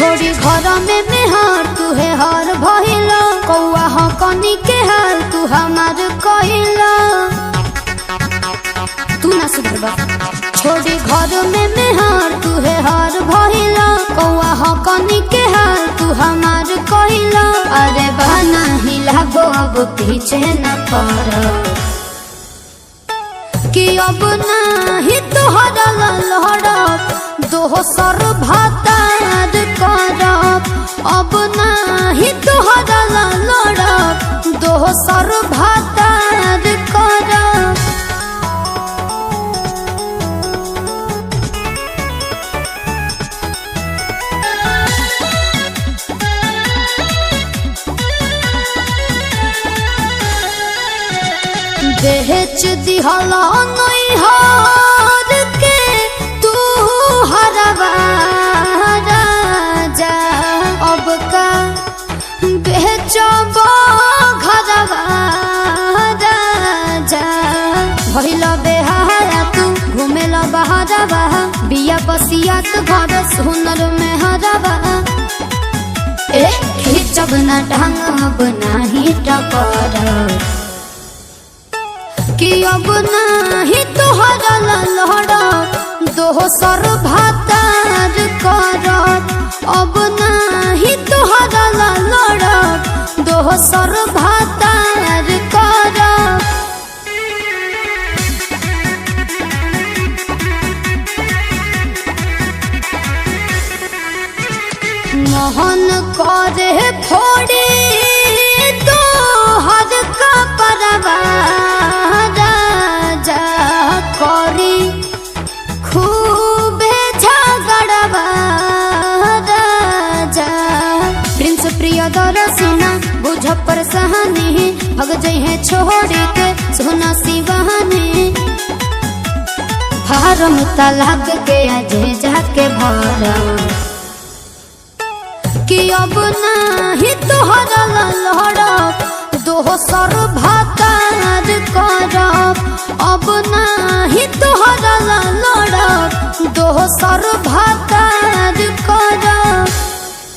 छोड़ी घर में मेहर तुहे हर भइला कौआ हो कनी के हाल तू हमार कइला तू ना सुधरबा। छोड़ी घर में मेहर तुहे हर भइला कौआ हो कनी के हाल तू हमार कइला। अरे बना ही लागो अब पीछे न पड़ कि अब नाही तोहरा लहड़ब दोसर भातार करब। अब नाही तोहरा लहड़ब दोसर भातार करब। बेच दिहला नैहर के तू हरवा राजा अब का बेचब घरवा राजा। भइल बेहारा तू घुमेला बहारवा बिया बसिया तो घर सुनर में हरवा। ए खिचब न ढंग नाही टकर कि अब नाही तोहरा लहड़ब दोसर भातार करब। अब नाही तोहरा लहड़ब दोसर भातार करब। मोहन करे फोड़ी तोहर कपड़वा करी खूबे झगड़वा राजा। प्रिंस प्रियदर्शना बुझ परसहनी भग जइहे छोड़ी के सोना शिवानी। फारम तलाक के अजे जाके भरा कि अब नाही तोहरा लहड़ब दोसर भातार करब। अब नाही तोहरा लहड़ब दोसर भातार